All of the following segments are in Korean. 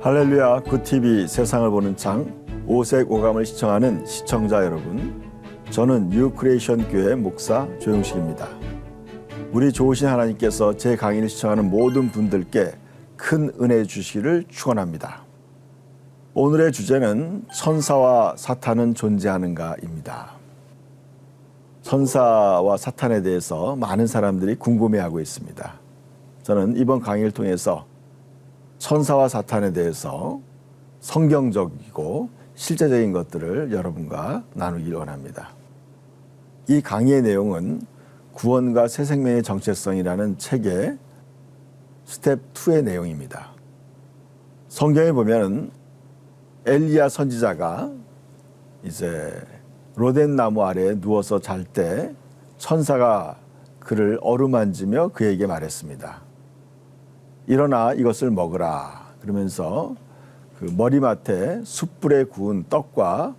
할렐루야, 굿TV 세상을 보는 창 오색 오감을 시청하는 시청자 여러분, 저는 뉴크리에이션 교회 목사 조용식입니다. 우리 좋으신 하나님께서 제 강의를 시청하는 모든 분들께 큰 은혜 주시기를 축원합니다. 오늘의 주제는 천사와 사탄은 존재하는가입니다. 천사와 사탄에 대해서 많은 사람들이 궁금해하고 있습니다. 저는 이번 강의를 통해서 천사와 사탄에 대해서 성경적이고 실제적인 것들을 여러분과 나누길 원합니다. 이 강의의 내용은 구원과 새 생명의 정체성이라는 책의 스텝 2의 내용입니다. 성경에 보면 엘리야 선지자가 이제 로덴 나무 아래에 누워서 잘 때 천사가 그를 어루만지며 그에게 말했습니다. 일어나 이것을 먹으라. 그러면서 그 머리맡에 숯불에 구운 떡과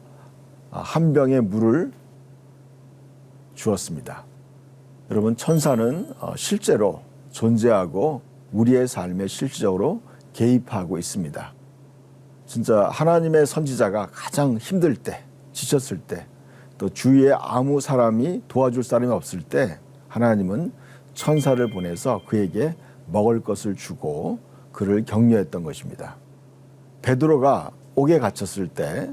한 병의 물을 주었습니다. 여러분, 천사는 실제로 존재하고 우리의 삶에 실질적으로 개입하고 있습니다. 진짜 하나님의 선지자가 가장 힘들 때, 지쳤을 때, 또 주위에 아무 사람이 도와줄 사람이 없을 때 하나님은 천사를 보내서 그에게 먹을 것을 주고 그를 격려했던 것입니다. 베드로가 옥에 갇혔을 때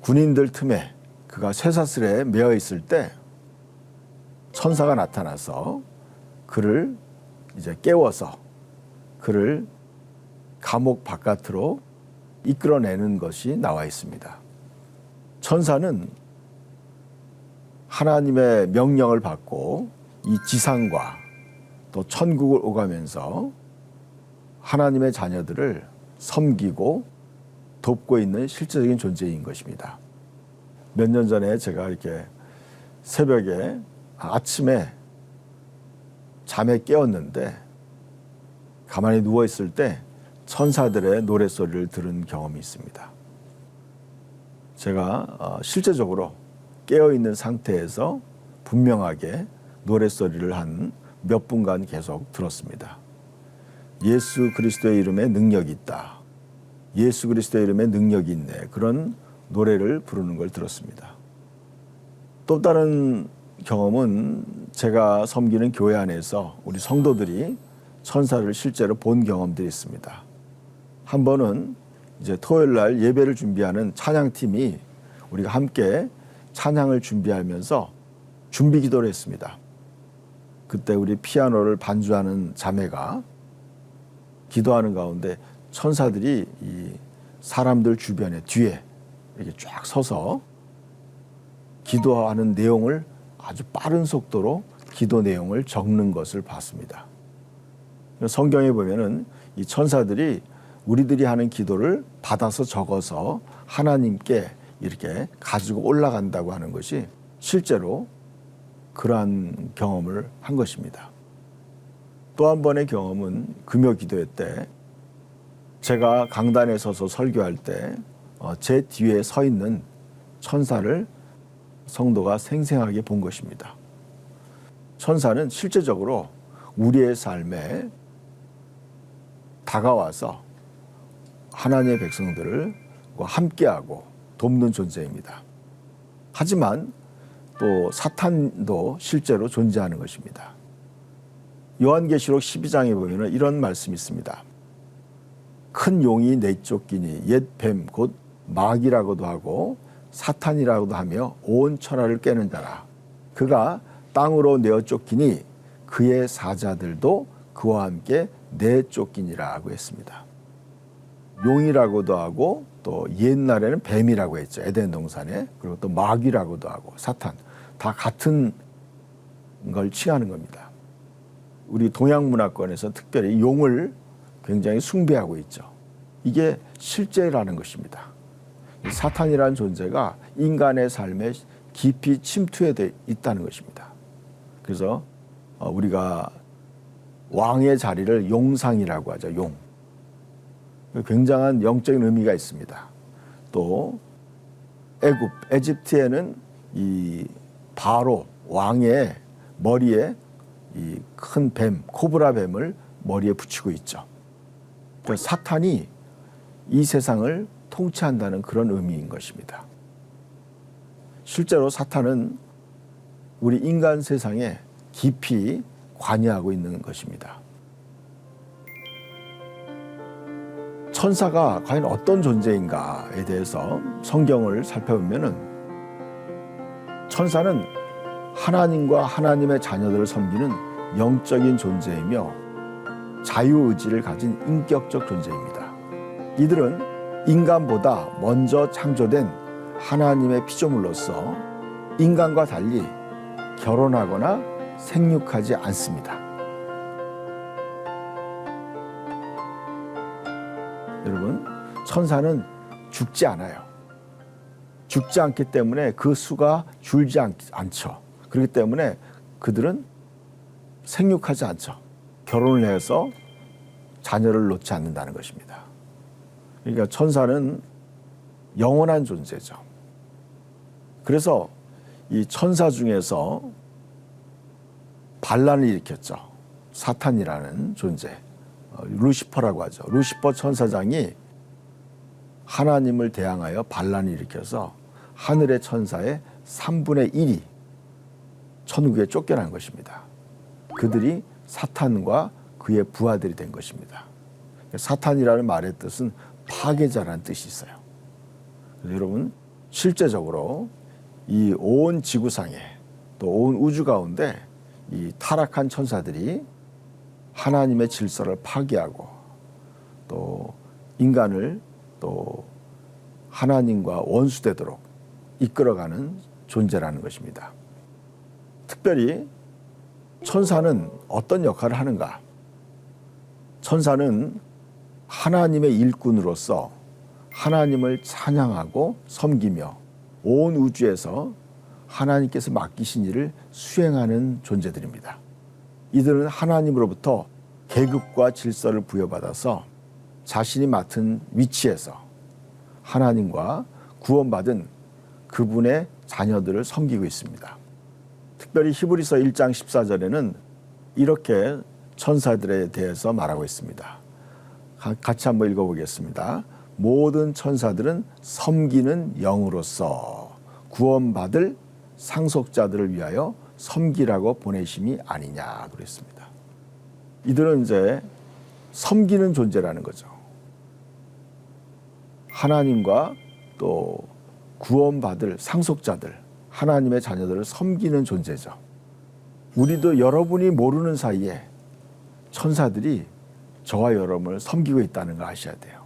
군인들 틈에 그가 쇠사슬에 매어 있을 때 천사가 나타나서 그를 이제 깨워서 그를 감옥 바깥으로 이끌어내는 것이 나와 있습니다. 천사는 하나님의 명령을 받고 이 지상과 또 천국을 오가면서 하나님의 자녀들을 섬기고 돕고 있는 실제적인 존재인 것입니다. 몇 년 전에 제가 이렇게 새벽에 아침에 잠에 깨었는데 가만히 누워 있을 때 천사들의 노랫소리를 들은 경험이 있습니다. 제가 실제적으로 깨어있는 상태에서 분명하게 노랫소리를 한 몇 분간 계속 들었습니다. 예수 그리스도의 이름에 능력이 있다. 예수 그리스도의 이름에 능력이 있네. 그런 노래를 부르는 걸 들었습니다. 또 다른 경험은 제가 섬기는 교회 안에서 우리 성도들이 천사를 실제로 본 경험들이 있습니다. 한 번은 이제 토요일 날 예배를 준비하는 찬양팀이 우리가 함께 찬양을 준비하면서 준비 기도를 했습니다. 그때 우리 피아노를 반주하는 자매가 기도하는 가운데 천사들이 이 사람들 주변에 뒤에 이렇게 쫙 서서 기도하는 내용을 아주 빠른 속도로 기도 내용을 적는 것을 봤습니다. 성경에 보면은 이 천사들이 우리들이 하는 기도를 받아서 적어서 하나님께 이렇게 가지고 올라간다고 하는 것이 실제로 그러한 경험을 한 것입니다. 또 한 번의 경험은 금요 기도회 때 제가 강단에 서서 설교할 때 제 뒤에 서 있는 천사를 성도가 생생하게 본 것입니다. 천사는 실제적으로 우리의 삶에 다가와서 하나님의 백성들을 함께하고 돕는 존재입니다. 하지만 또 사탄도 실제로 존재하는 것입니다. 요한계시록 12장에 보면 이런 말씀이 있습니다. 큰 용이 내쫓기니 옛 뱀 곧 마귀라고도 하고 사탄이라고도 하며 온 천하를 깨는 자라. 그가 땅으로 내어 쫓기니 그의 사자들도 그와 함께 내쫓기니라고 했습니다. 용이라고도 하고 또 옛날에는 뱀이라고 했죠. 에덴 동산에. 그리고 또 마귀라고도 하고 사탄. 다 같은 걸 칭하는 겁니다. 우리 동양 문화권에서 특별히 용을 굉장히 숭배하고 있죠. 이게 실제라는 것입니다. 사탄이라는 존재가 인간의 삶에 깊이 침투해 있다는 것입니다. 그래서 우리가 왕의 자리를 용상이라고 하죠. 용. 굉장한 영적인 의미가 있습니다. 또 에집트에는 이 바로 왕의 머리에 이 큰 뱀, 코브라 뱀을 머리에 붙이고 있죠. 그러니까 사탄이 이 세상을 통치한다는 그런 의미인 것입니다. 실제로 사탄은 우리 인간 세상에 깊이 관여하고 있는 것입니다. 천사가 과연 어떤 존재인가에 대해서 성경을 살펴보면은 천사는 하나님과 하나님의 자녀들을 섬기는 영적인 존재이며 자유의지를 가진 인격적 존재입니다. 이들은 인간보다 먼저 창조된 하나님의 피조물로서 인간과 달리 결혼하거나 생육하지 않습니다. 여러분, 천사는 죽지 않아요. 죽지 않기 때문에 그 수가 줄지 않죠. 그렇기 때문에 그들은 생육하지 않죠. 결혼을 해서 자녀를 놓지 않는다는 것입니다. 그러니까 천사는 영원한 존재죠. 그래서 이 천사 중에서 반란을 일으켰죠. 사탄이라는 존재, 루시퍼라고 하죠. 루시퍼 천사장이 하나님을 대항하여 반란을 일으켜서 하늘의 천사의 3분의 1이 천국에 쫓겨난 것입니다. 그들이 사탄과 그의 부하들이 된 것입니다. 사탄이라는 말의 뜻은 파괴자라는 뜻이 있어요. 그래서 여러분, 실제적으로 이 온 지구상에 또 온 우주 가운데 이 타락한 천사들이 하나님의 질서를 파괴하고 또 인간을 또 하나님과 원수되도록 이끌어가는 존재라는 것입니다. 특별히 천사는 어떤 역할을 하는가? 천사는 하나님의 일꾼으로서 하나님을 찬양하고 섬기며 온 우주에서 하나님께서 맡기신 일을 수행하는 존재들입니다. 이들은 하나님으로부터 계급과 질서를 부여받아서 자신이 맡은 위치에서 하나님과 구원받은 그분의 자녀들을 섬기고 있습니다. 특별히 히브리서 1장 14절에는 이렇게 천사들에 대해서 말하고 있습니다. 같이 한번 읽어보겠습니다. 모든 천사들은 섬기는 영으로서 구원받을 상속자들을 위하여 섬기라고 보내심이 아니냐 그랬습니다. 이들은 이제 섬기는 존재라는 거죠. 하나님과 또 구원받을 상속자들, 하나님의 자녀들을 섬기는 존재죠. 우리도 여러분이 모르는 사이에 천사들이 저와 여러분을 섬기고 있다는 걸 아셔야 돼요.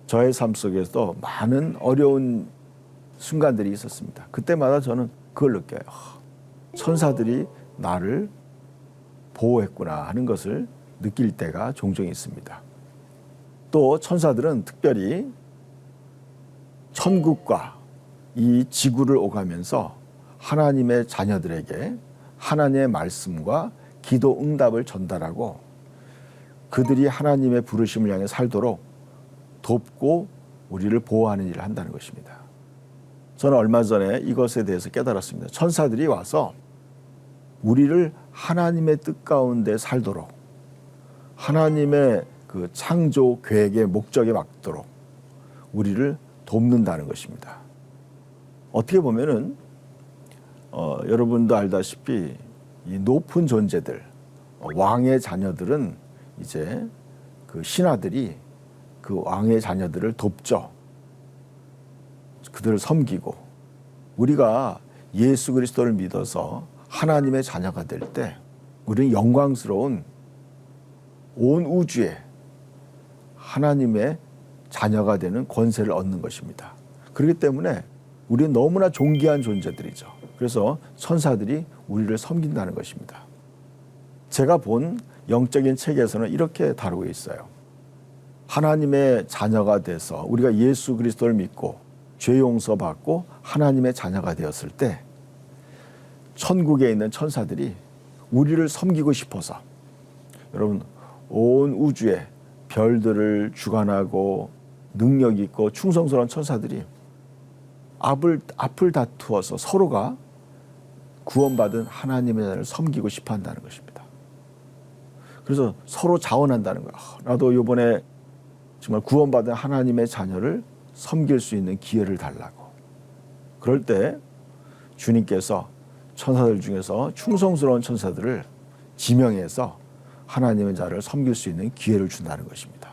저의 삶 속에서도 많은 어려운 순간들이 있었습니다. 그때마다 저는 그걸 느껴요. 천사들이 나를 보호했구나 하는 것을 느낄 때가 종종 있습니다. 또 천사들은 특별히 천국과 이 지구를 오가면서 하나님의 자녀들에게 하나님의 말씀과 기도 응답을 전달하고 그들이 하나님의 부르심을 향해 살도록 돕고 우리를 보호하는 일을 한다는 것입니다. 저는 얼마 전에 이것에 대해서 깨달았습니다. 천사들이 와서 우리를 하나님의 뜻 가운데 살도록 하나님의 그 창조 계획의 목적에 맞도록 우리를 돕는다는 것입니다. 어떻게 보면은 여러분도 알다시피 이 높은 존재들, 왕의 자녀들은 이제 그 신하들이 그 왕의 자녀들을 돕죠. 그들을 섬기고 우리가 예수 그리스도를 믿어서 하나님의 자녀가 될 때 우리는 영광스러운 온 우주에 하나님의 자녀가 되는 권세를 얻는 것입니다. 그렇기 때문에 우리는 너무나 존귀한 존재들이죠. 그래서 천사들이 우리를 섬긴다는 것입니다. 제가 본 영적인 책에서는 이렇게 다루고 있어요. 하나님의 자녀가 돼서 우리가 예수 그리스도를 믿고 죄 용서받고 하나님의 자녀가 되었을 때 천국에 있는 천사들이 우리를 섬기고 싶어서 여러분 온 우주에 별들을 주관하고 능력 있고 충성스러운 천사들이 앞을 다투어서 서로가 구원받은 하나님의 자녀를 섬기고 싶어 한다는 것입니다. 그래서 서로 자원한다는 거야. 나도 이번에 정말 구원받은 하나님의 자녀를 섬길 수 있는 기회를 달라고. 그럴 때 주님께서 천사들 중에서 충성스러운 천사들을 지명해서 하나님의 자를 섬길 수 있는 기회를 준다는 것입니다.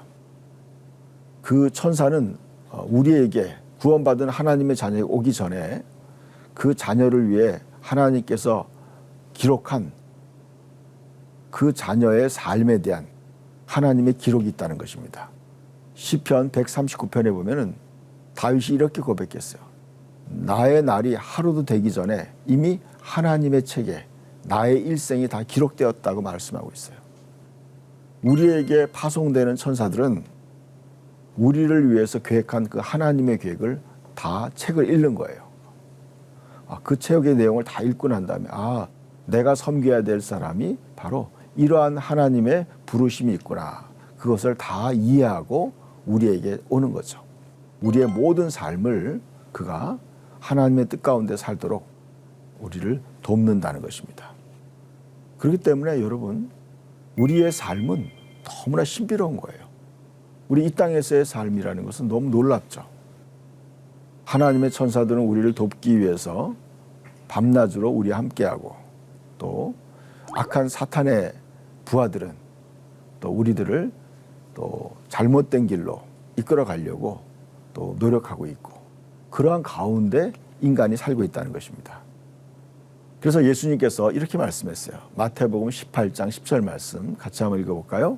그 천사는 우리에게 구원받은 하나님의 자녀가 오기 전에 그 자녀를 위해 하나님께서 기록한 그 자녀의 삶에 대한 하나님의 기록이 있다는 것입니다. 시편 139편에 보면은 다윗이 이렇게 고백했어요. 나의 날이 하루도 되기 전에 이미 하나님의 책에 나의 일생이 다 기록되었다고 말씀하고 있어요. 우리에게 파송되는 천사들은 우리를 위해서 계획한 그 하나님의 계획을 다 책을 읽는 거예요. 그 책의 내용을 다 읽고 난 다음에 내가 섬겨야 될 사람이 바로 이러한 하나님의 부르심이 있구나. 그것을 다 이해하고 우리에게 오는 거죠. 우리의 모든 삶을 그가 하나님의 뜻 가운데 살도록 우리를 돕는다는 것입니다. 그렇기 때문에 여러분, 우리의 삶은 너무나 신비로운 거예요. 우리 이 땅에서의 삶이라는 것은 너무 놀랍죠. 하나님의 천사들은 우리를 돕기 위해서 밤낮으로 우리와 함께하고, 또 악한 사탄의 부하들은 또 우리들을 또 잘못된 길로 이끌어 가려고 또 노력하고 있고, 그러한 가운데 인간이 살고 있다는 것입니다. 그래서 예수님께서 이렇게 말씀했어요. 마태복음 18장 10절 말씀 같이 한번 읽어볼까요?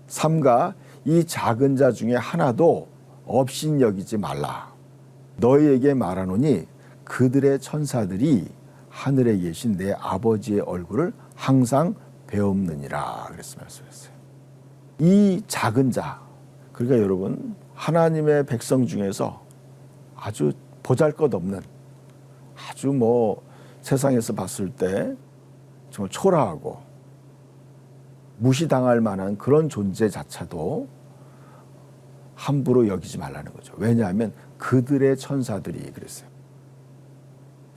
삼가 이 작은 자 중에 하나도 업신여기지 말라. 너희에게 말하노니 그들의 천사들이 하늘에 계신 내 아버지의 얼굴을 항상 배움느니라. 그래서 말씀했어요. 이 작은 자, 그러니까 여러분, 하나님의 백성 중에서 아주 보잘것없는, 아주 세상에서 봤을 때 정말 초라하고 무시당할 만한 그런 존재 자체도 함부로 여기지 말라는 거죠. 왜냐하면 그들의 천사들이 그랬어요.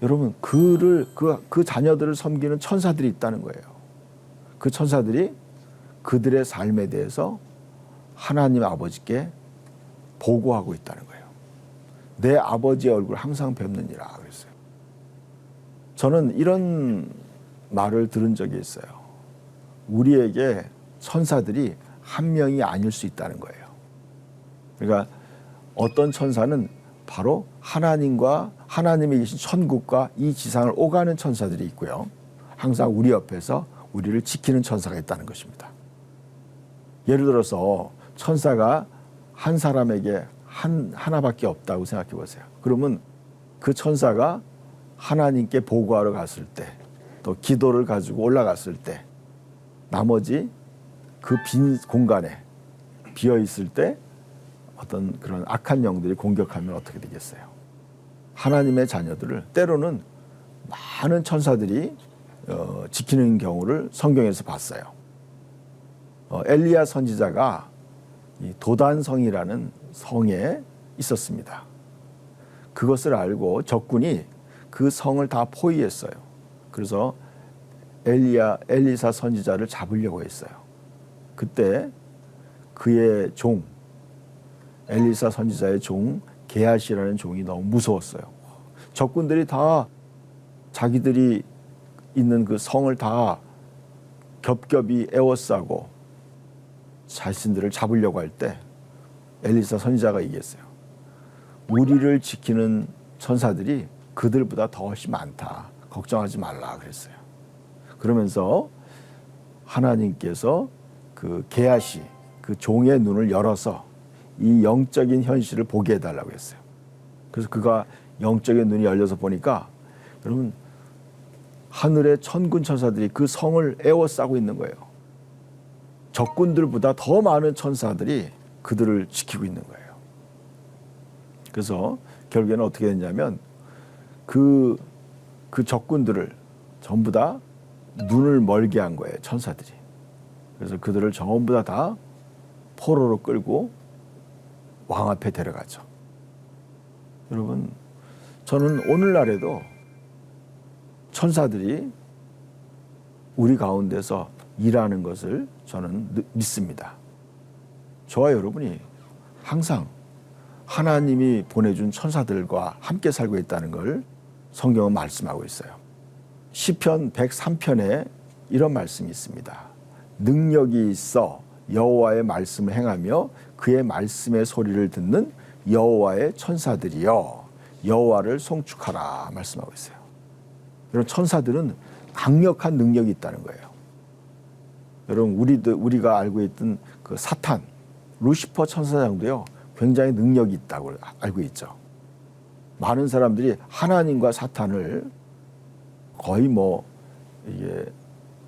여러분, 그 자녀들을 섬기는 천사들이 있다는 거예요. 그 천사들이 그들의 삶에 대해서 하나님 아버지께 보고하고 있다는 거예요. 내 아버지의 얼굴을 항상 뵙느니라 그랬어요. 저는 이런 말을 들은 적이 있어요. 우리에게 천사들이 한 명이 아닐 수 있다는 거예요. 그러니까 어떤 천사는 바로 하나님이 계신 천국과 이 지상을 오가는 천사들이 있고요. 항상 우리 옆에서 우리를 지키는 천사가 있다는 것입니다. 예를 들어서 천사가 한 사람에게 하나밖에 없다고 생각해 보세요. 그러면 그 천사가 하나님께 보고하러 갔을 때, 또 기도를 가지고 올라갔을 때, 나머지 그 빈 공간에 비어 있을 때 어떤 그런 악한 영들이 공격하면 어떻게 되겠어요? 하나님의 자녀들을 때로는 많은 천사들이 지키는 경우를 성경에서 봤어요. 엘리야 선지자가 이 도단성이라는 성에 있었습니다. 그것을 알고 적군이 그 성을 다 포위했어요. 그래서 엘리사 선지자를 잡으려고 했어요. 그때 그의 종, 엘리사 선지자의 종 게하시라는 종이 너무 무서웠어요. 적군들이 다 자기들이 있는 그 성을 다 겹겹이 에워싸고 자신들을 잡으려고 할 때 엘리사 선지자가 얘기했어요. 우리를 지키는 천사들이 그들보다 더 훨씬 많다. 걱정하지 말라 그랬어요. 그러면서 하나님께서 그 게하시, 그 종의 눈을 열어서 이 영적인 현실을 보게 해달라고 했어요. 그래서 그가 영적인 눈이 열려서 보니까 여러분, 하늘의 천군 천사들이 그 성을 에워싸고 있는 거예요. 적군들보다 더 많은 천사들이 그들을 지키고 있는 거예요. 그래서 결국에는 어떻게 됐냐면 그 적군들을 전부 다 눈을 멀게 한 거예요, 천사들이. 그래서 그들을 전부 다 포로로 끌고 왕 앞에 데려가죠. 여러분, 저는 오늘날에도 천사들이 우리 가운데서 일하는 것을 저는 믿습니다. 저와 여러분이 항상 하나님이 보내준 천사들과 함께 살고 있다는 걸 성경은 말씀하고 있어요. 시편 103편에 이런 말씀이 있습니다. 능력이 있어 여호와의 말씀을 행하며 그의 말씀의 소리를 듣는 여호와의 천사들이여 여호와를 송축하라 말씀하고 있어요. 여러분, 천사들은 강력한 능력이 있다는 거예요. 여러분, 우리가 알고 있던 그 사탄, 루시퍼 천사장도요, 굉장히 능력이 있다고 알고 있죠. 많은 사람들이 하나님과 사탄을 거의 이게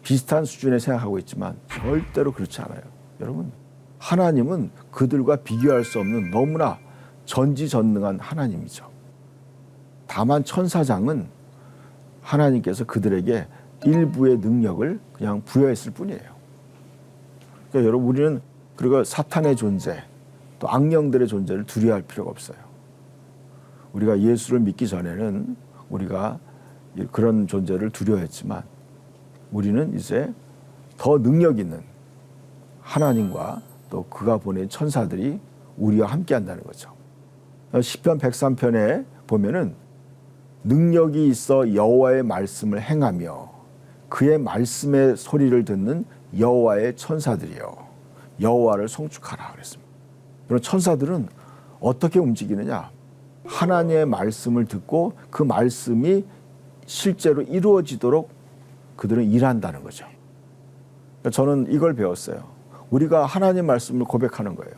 비슷한 수준에 생각하고 있지만 절대로 그렇지 않아요. 여러분, 하나님은 그들과 비교할 수 없는 너무나 전지전능한 하나님이죠. 다만 천사장은 하나님께서 그들에게 일부의 능력을 그냥 부여했을 뿐이에요. 그러니까 여러분, 우리는 그리고 사탄의 존재, 또 악령들의 존재를 두려워할 필요가 없어요. 우리가 예수를 믿기 전에는 우리가 그런 존재를 두려워했지만 우리는 이제 더 능력 있는 하나님과 또 그가 보낸 천사들이 우리와 함께 한다는 거죠. 시편 103편에 보면은 능력이 있어 여호와의 말씀을 행하며 그의 말씀의 소리를 듣는 여호와의 천사들이여 여호와를 송축하라 그랬습니다. 그럼 천사들은 어떻게 움직이느냐? 하나님의 말씀을 듣고 그 말씀이 실제로 이루어지도록 그들은 일한다는 거죠. 저는 이걸 배웠어요. 우리가 하나님 말씀을 고백하는 거예요.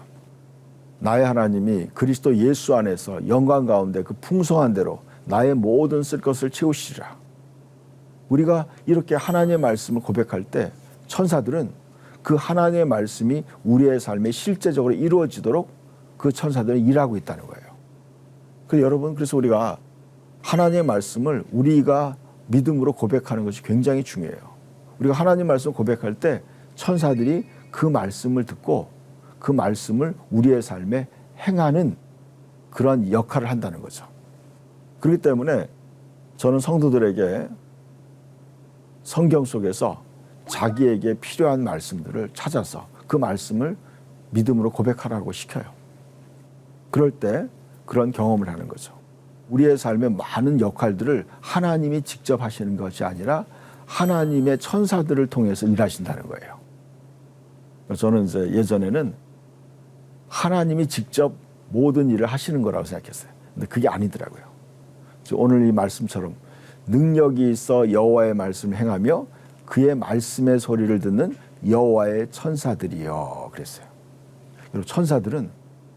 나의 하나님이 그리스도 예수 안에서 영광 가운데 그 풍성한 대로 나의 모든 쓸 것을 채우시리라. 우리가 이렇게 하나님의 말씀을 고백할 때 천사들은 그 하나님의 말씀이 우리의 삶에 실제적으로 이루어지도록 그 천사들은 일하고 있다는 거예요. 그래서 우리가 하나님의 말씀을 우리가 믿음으로 고백하는 것이 굉장히 중요해요. 우리가 하나님 말씀을 고백할 때 천사들이 그 말씀을 듣고 그 말씀을 우리의 삶에 행하는 그런 역할을 한다는 거죠. 그렇기 때문에 저는 성도들에게 성경 속에서 자기에게 필요한 말씀들을 찾아서 그 말씀을 믿음으로 고백하라고 시켜요. 그럴 때 그런 경험을 하는 거죠. 우리의 삶의 많은 역할들을 하나님이 직접 하시는 것이 아니라 하나님의 천사들을 통해서 일하신다는 거예요. 저는 이제 예전에는 하나님이 직접 모든 일을 하시는 거라고 생각했어요. 근데 그게 아니더라고요. 오늘 이 말씀처럼 능력이 있어 여호와의 말씀을 행하며 그의 말씀의 소리를 듣는 여호와의 천사들이여 그랬어요. 그리고 천사들은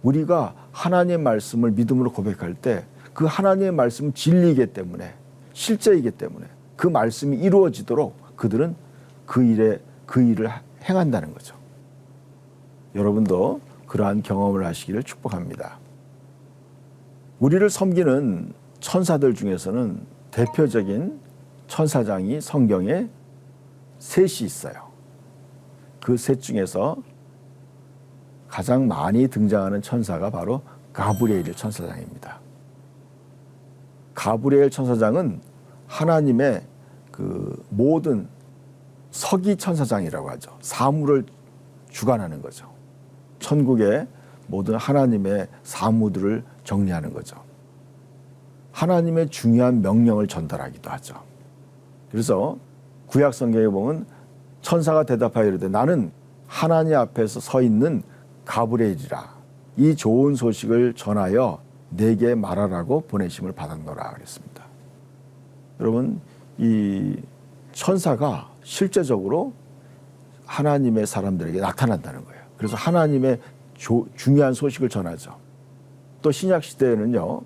우리가 하나님의 말씀을 믿음으로 고백할 때 그 하나님의 말씀은 진리이기 때문에 실제이기 때문에 그 말씀이 이루어지도록 그들은 그 일을 행한다는 거죠. 여러분도 그러한 경험을 하시기를 축복합니다. 우리를 섬기는 천사들 중에서는 대표적인 천사장이 성경에 셋이 있어요. 그 셋 중에서 가장 많이 등장하는 천사가 바로 가브리엘 천사장입니다. 가브리엘 천사장은 하나님의 그 모든 서기 천사장이라고 하죠. 사물을 주관하는 거죠. 천국의 모든 하나님의 사무들을 정리하는 거죠. 하나님의 중요한 명령을 전달하기도 하죠. 그래서 구약 성경에 보면 천사가 대답하여 이르되 나는 하나님 앞에서 서 있는 가브리엘이라 이 좋은 소식을 전하여 내게 말하라고 보내심을 받았노라 그랬습니다. 여러분, 이 천사가 실제적으로 하나님의 사람들에게 나타난다는 거예요. 그래서 하나님의 중요한 소식을 전하죠. 또 신약 시대에는요,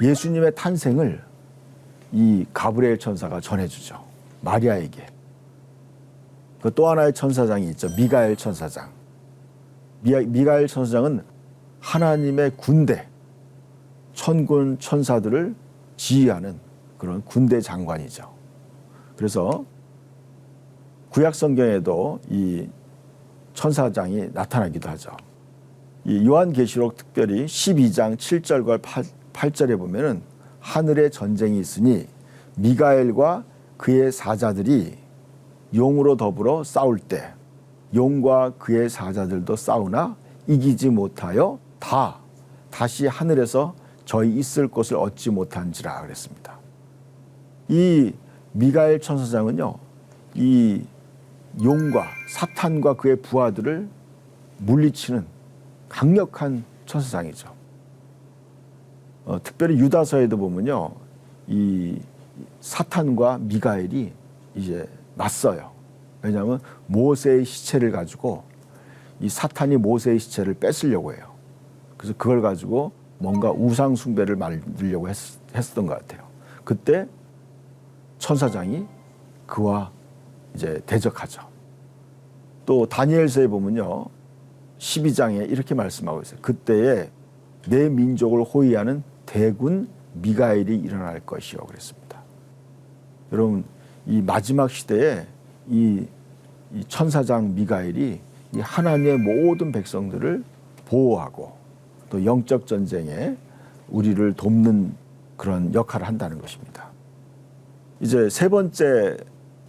예수님의 탄생을 이 가브리엘 천사가 전해주죠. 마리아에게. 또 하나의 천사장이 있죠. 미가엘 천사장. 미가엘 천사장은 하나님의 군대, 천군 천사들을 지휘하는 그런 군대 장관이죠. 그래서 구약 성경에도 이 천사장이 나타나기도 하죠. 이 요한계시록 특별히 12장 7절과 8절에 보면은 하늘에 전쟁이 있으니 미가엘과 그의 사자들이 용으로 더불어 싸울 때 용과 그의 사자들도 싸우나 이기지 못하여 다시 하늘에서 저희 있을 곳을 얻지 못한지라 그랬습니다. 이 미가엘 천사장은요, 이 용과 사탄과 그의 부하들을 물리치는 강력한 천사장이죠. 특별히 유다서에도 보면요, 이 사탄과 미가엘이 이제 맞서요. 왜냐하면 모세의 시체를 가지고 이 사탄이 모세의 시체를 뺏으려고 해요. 그래서 그걸 가지고 뭔가 우상 숭배를 만들려고 했었던 것 같아요. 그때 천사장이 그와 이제 대적하죠. 또 다니엘서에 보면요, 12장에 이렇게 말씀하고 있어요. 그때에 내 민족을 호위하는 대군 미가엘이 일어날 것이요 그랬습니다. 여러분, 이 마지막 시대에 이 천사장 미가엘이 이 하나님의 모든 백성들을 보호하고 또 영적 전쟁에 우리를 돕는 그런 역할을 한다는 것입니다. 이제 세 번째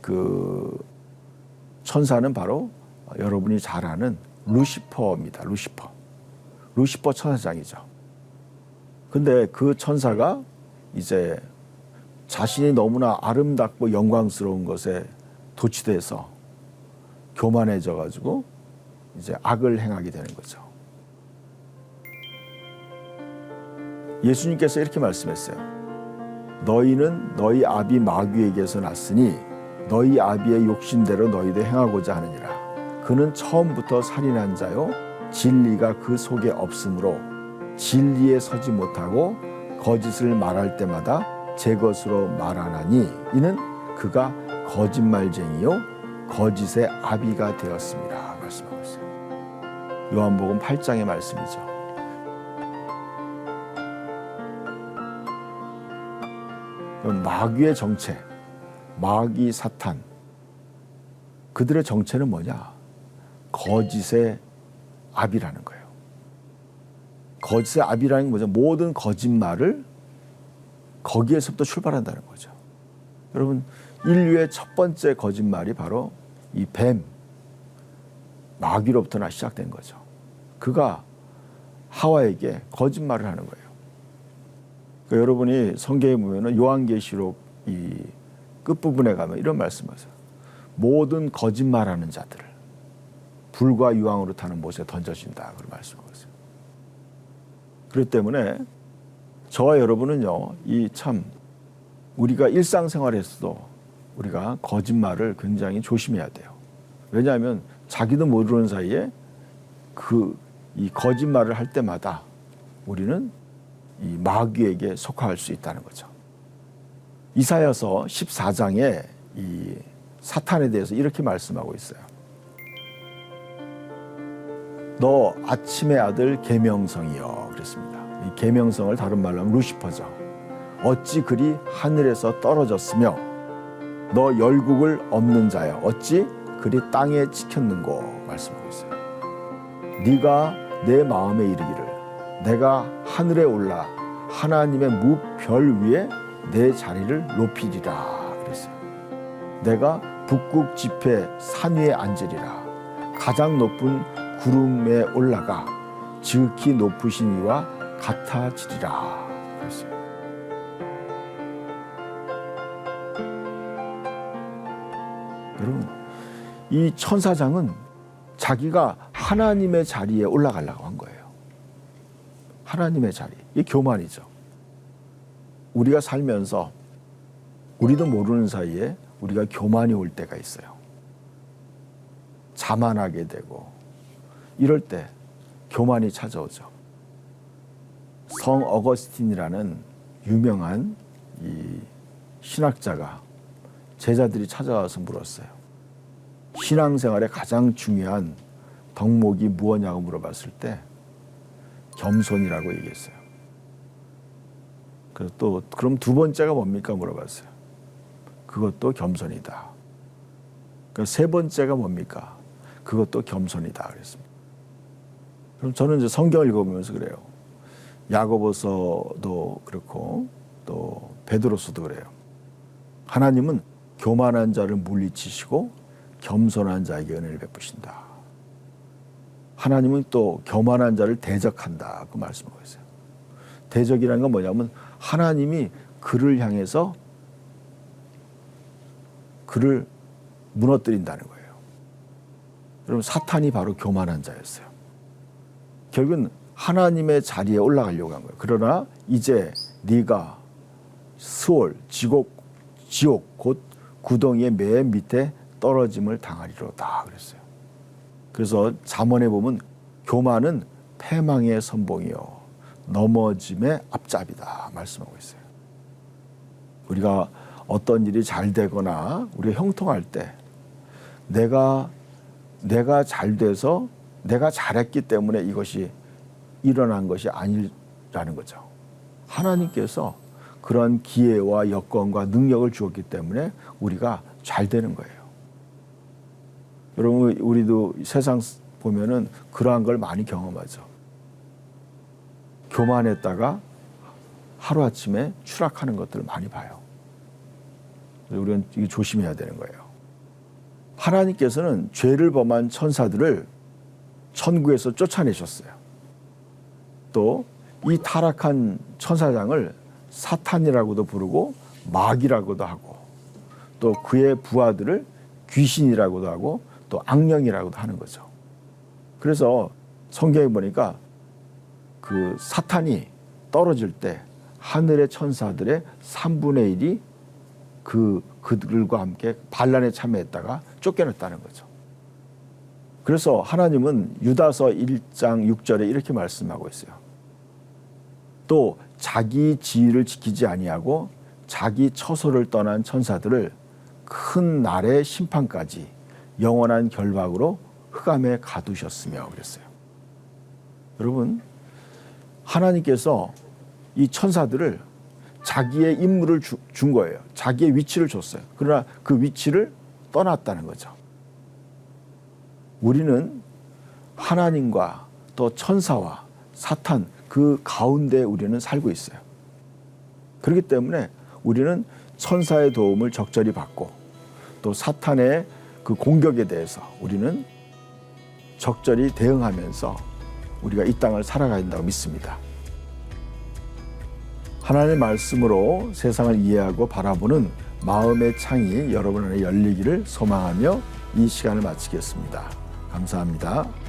그 천사는 바로 여러분이 잘 아는 루시퍼입니다. 루시퍼 천사장이죠. 근데 그 천사가 이제 자신이 너무나 아름답고 영광스러운 것에 도취돼서 교만해져 가지고 이제 악을 행하게 되는 거죠. 예수님께서 이렇게 말씀했어요. 너희는 너희 아비 마귀에게서 났으니 너희 아비의 욕심대로 너희도 행하고자 하느니라. 그는 처음부터 살인한 자요 진리가 그 속에 없으므로 진리에 서지 못하고 거짓을 말할 때마다 제 것으로 말하나니 이는 그가 거짓말쟁이요 거짓의 아비가 되었습니다. 말씀하고 있어요. 요한복음 8장의 말씀이죠. 마귀의 정체, 마귀 사탄, 그들의 정체는 뭐냐? 거짓의 아비라는 거예요. 거짓의 아비라는 게 뭐죠? 모든 거짓말을 거기에서부터 출발한다는 거죠. 여러분, 인류의 첫 번째 거짓말이 바로 이 뱀, 마귀로부터 시작된 거죠. 그가 하와에게 거짓말을 하는 거예요. 그러니까 여러분이 성경에 보면 요한계시록 이 끝부분에 가면 이런 말씀하세요. 모든 거짓말하는 자들을 불과 유황으로 타는 못에 던져진다. 그런 말씀하고 있어요. 그렇기 때문에 저와 여러분은요, 이 참 우리가 일상생활에서도 우리가 거짓말을 굉장히 조심해야 돼요. 왜냐하면 자기도 모르는 사이에 이 거짓말을 할 때마다 우리는 이 마귀에게 속할 수 있다는 거죠. 이사야서 14장에 이 사탄에 대해서 이렇게 말씀하고 있어요. 너 아침의 아들 계명성이여 그랬습니다. 이 계명성을 다른 말로 하면 루시퍼죠. 어찌 그리 하늘에서 떨어졌으며 너 열국을 없는 자여 어찌 그리 땅에 찍혔는고 말씀하고 있어요. 네가 내 마음에 이르기를 내가 하늘에 올라 하나님의 무별 위에 내 자리를 높이리라 그랬어요. 내가 북극 지폐 산 위에 앉으리라. 가장 높은 구름에 올라가 지극히 높으신 이와 같아지리라 그랬어요. 여러분, 이 천사장은 자기가 하나님의 자리에 올라가려고 한 거예요. 하나님의 자리. 이게 교만이죠. 우리가 살면서 우리도 모르는 사이에 우리가 교만이 올 때가 있어요. 자만하게 되고 이럴 때 교만이 찾아오죠. 성 어거스틴이라는 유명한 이 신학자가 제자들이 찾아와서 물었어요. 신앙생활에 가장 중요한 덕목이 무엇냐고 물어봤을 때 겸손이라고 얘기했어요. 그래서 또 그럼 두 번째가 뭡니까 물어봤어요. 그것도 겸손이다. 그럼 세 번째가 뭡니까? 그것도 겸손이다 그랬습니다. 그럼 저는 이제 성경을 읽어보면서 그래요. 야고보서도 그렇고 또 베드로서도 그래요. 하나님은 교만한 자를 물리치시고 겸손한 자에게 은혜를 베푸신다. 하나님은 또 교만한 자를 대적한다. 그 말씀하고 있어요. 대적이라는 건 뭐냐면 하나님이 그를 향해서 그를 무너뜨린다는 거예요. 여러분, 사탄이 바로 교만한 자였어요. 결국은 하나님의 자리에 올라가려고 한 거예요. 그러나 이제 네가 스올, 지옥 곧 구덩이의 맨 밑에 떨어짐을 당하리로다 그랬어요. 그래서 잠언에 보면 교만은 패망의 선봉이요 넘어짐의 앞잡이다 말씀하고 있어요. 우리가 어떤 일이 잘 되거나 우리가 형통할 때 내가 잘 돼서 내가 잘했기 때문에 이것이 일어난 것이 아니라는 거죠. 하나님께서 그런 기회와 여건과 능력을 주었기 때문에 우리가 잘 되는 거예요. 여러분, 우리도 세상 보면은 그러한 걸 많이 경험하죠. 교만했다가 하루아침에 추락하는 것들을 많이 봐요. 우리는 이게 조심해야 되는 거예요. 하나님께서는 죄를 범한 천사들을 천국에서 쫓아내셨어요. 또 이 타락한 천사장을 사탄이라고도 부르고 마귀라고도 하고 또 그의 부하들을 귀신이라고도 하고 또 악령이라고도 하는 거죠. 그래서 성경에 보니까 그 사탄이 떨어질 때 하늘의 천사들의 3분의 1이 그들과 함께 반란에 참여했다가 쫓겨났다는 거죠. 그래서 하나님은 유다서 1장 6절에 이렇게 말씀하고 있어요. 또 자기 지위를 지키지 아니하고 자기 처소를 떠난 천사들을 큰 날의 심판까지 영원한 결박으로 흑암에 가두셨으며 그랬어요. 여러분, 하나님께서 이 천사들을 자기의 임무를 준 거예요. 자기의 위치를 줬어요. 그러나 그 위치를 떠났다는 거죠. 우리는 하나님과 또 천사와 사탄 그 가운데 우리는 살고 있어요. 그렇기 때문에 우리는 천사의 도움을 적절히 받고 또 사탄의 그 공격에 대해서 우리는 적절히 대응하면서 우리가 이 땅을 살아가야 된다고 믿습니다. 하나님의 말씀으로 세상을 이해하고 바라보는 마음의 창이 여러분 안에 열리기를 소망하며 이 시간을 마치겠습니다. 감사합니다.